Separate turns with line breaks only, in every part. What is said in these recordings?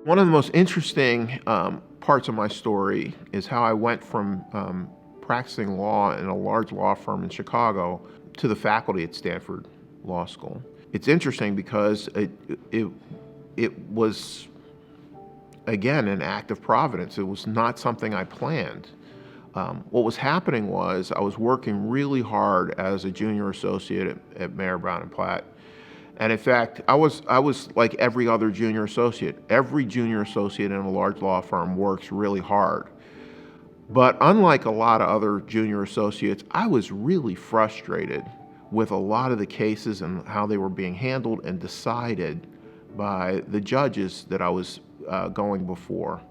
One of the most interesting parts of my story is how I went from practicing law in a large law firm in Chicago to the faculty at Stanford Law School. It's interesting because it was, again, an act of providence. It was not something I planned. What was happening was I was working really hard as a junior associate at Mayer Brown and Platt. And in fact, I was like every other junior associate. Every junior associate in a large law firm works really hard. But unlike a lot of other junior associates, I was really frustrated with a lot of the cases and how they were being handled and decided by the judges that I was going before.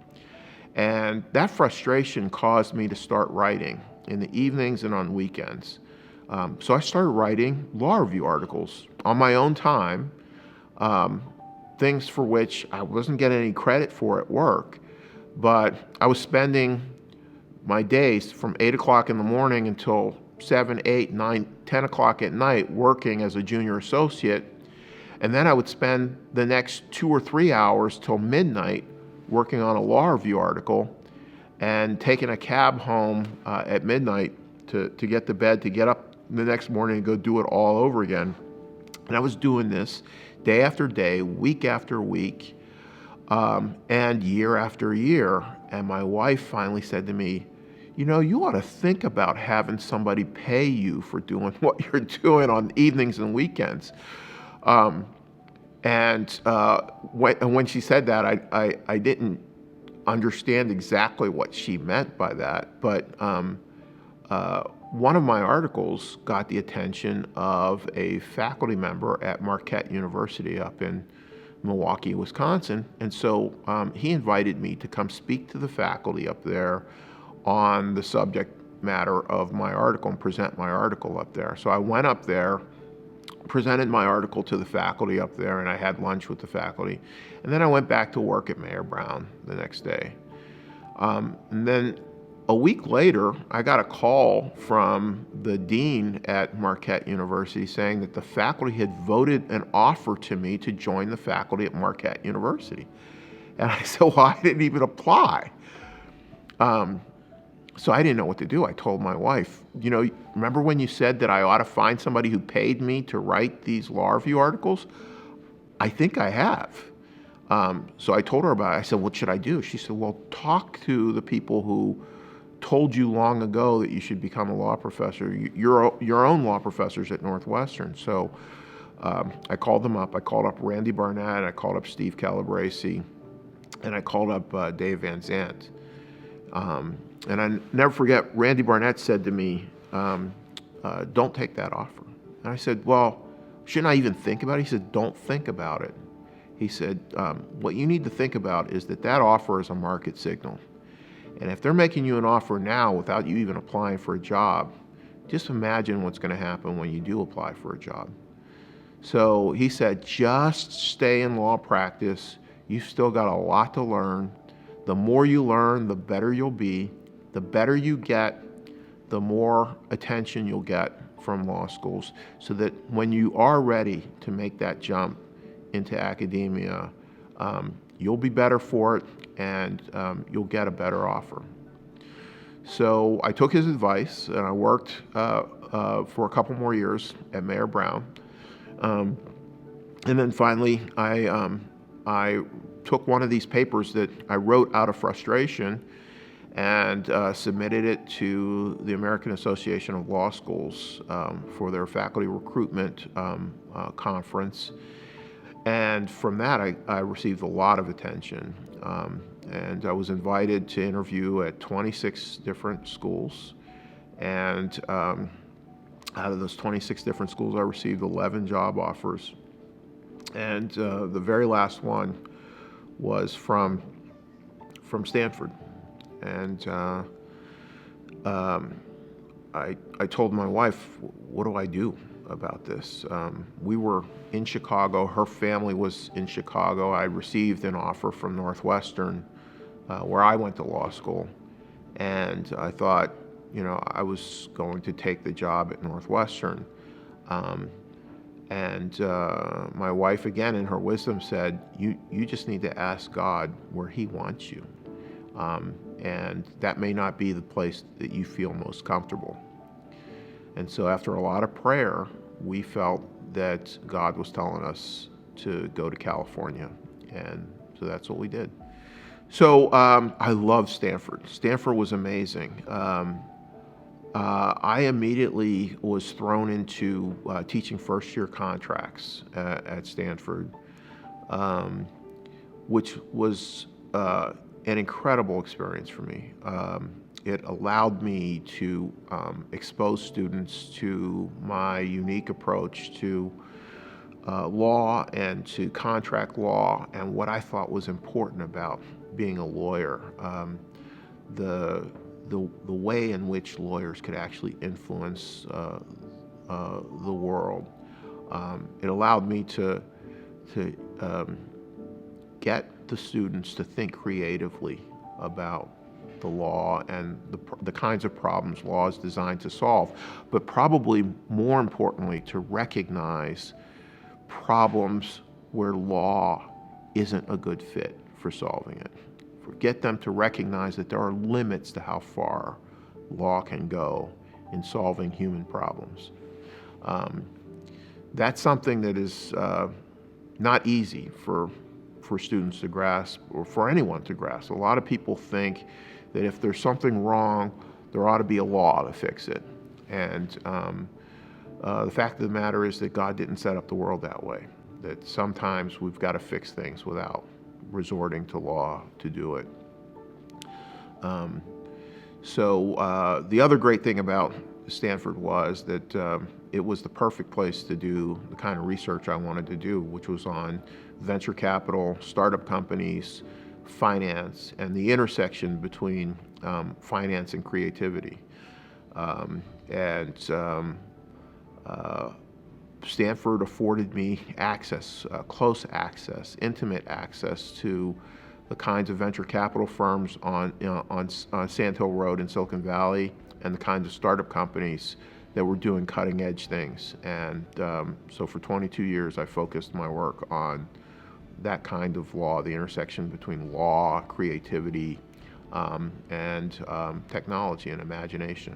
And that frustration caused me to start writing in the evenings and on weekends. So I started writing law review articles on my own time, things for which I wasn't getting any credit for at work, but I was spending my days from 8 o'clock in the morning until 7, 8, 9, 10 o'clock at night working as a junior associate, and then I would spend the next 2 or 3 hours till midnight working on a law review article and taking a cab home at midnight to get to bed, to get up the next morning and go do it all over again. And I was doing this day after day, week after week, and year after year. And my wife finally said to me, you ought to think about having somebody pay you for doing what you're doing on evenings and weekends. When she said that, I didn't understand exactly what she meant by that, but one of my articles got the attention of a faculty member at Marquette University up in Milwaukee, Wisconsin, and so he invited me to come speak to the faculty up there on the subject matter of my article and present my article up there. So I went up there, presented my article to the faculty up there, and I had lunch with the faculty. And then I went back to work at Mayer Brown the next day. And then a week later, I got a call from the dean at Marquette University saying that the faculty had voted an offer to me to join the faculty at Marquette University. And I said, well, I didn't even apply. So I didn't know what to do. I told my wife, remember when you said that I ought to find somebody who paid me to write these law review articles? I think I have. So I told her about it. I said, what should I do? She said, well, talk to the people who told you long ago that you should become a law professor, your own law professors at Northwestern. So I called them up. I called up Randy Barnett, I called up Steve Calabresi, and I called up Dave Van Zandt. And I never forget, Randy Barnett said to me, don't take that offer. And I said, well, shouldn't I even think about it? He said, don't think about it. He said, what you need to think about is that offer is a market signal. And if they're making you an offer now without you even applying for a job, just imagine what's going to happen when you do apply for a job. So he said, just stay in law practice. You've still got a lot to learn. The more you learn, the better you'll be. The better you get, the more attention you'll get from law schools, so that when you are ready to make that jump into academia, you'll be better for it, and you'll get a better offer. So I took his advice, and I worked for a couple more years at Mayer Brown. And then finally, I took one of these papers that I wrote out of frustration and submitted it to the American Association of Law Schools for their faculty recruitment conference. And from that, I received a lot of attention. And I was invited to interview at 26 different schools. And out of those 26 different schools, I received 11 job offers. And the very last one was from Stanford. And I told my wife, what do I do about this? We were in Chicago. Her family was in Chicago. I received an offer from Northwestern, where I went to law school. And I thought, I was going to take the job at Northwestern. And my wife, again, in her wisdom, said, you just need to ask God where He wants you. And that may not be the place that you feel most comfortable. And so after a lot of prayer, we felt that God was telling us to go to California. And so that's what we did. So I love Stanford. Stanford was amazing. I immediately was thrown into teaching first-year contracts at Stanford, which was an incredible experience for me. It allowed me to expose students to my unique approach to law and to contract law and what I thought was important about being a lawyer. The way in which lawyers could actually influence the world. It allowed me to get the students to think creatively about the law and the kinds of problems law is designed to solve, but probably more importantly, to recognize problems where law isn't a good fit for solving it. Get them to recognize that there are limits to how far law can go in solving human problems. That's something that is not easy for students to grasp or for anyone to grasp. A lot of people think that if there's something wrong, there ought to be a law to fix it. And the fact of the matter is that God didn't set up the world that way, that sometimes we've got to fix things without resorting to law to do it. So the other great thing about Stanford was that it was the perfect place to do the kind of research I wanted to do, which was on venture capital, startup companies, finance, and the intersection between finance and creativity. Stanford afforded me access, close access, intimate access to the kinds of venture capital firms on Sand Hill Road in Silicon Valley and the kinds of startup companies that were doing cutting edge things. And so for 22 years, I focused my work on that kind of law, the intersection between law, creativity, and technology and imagination.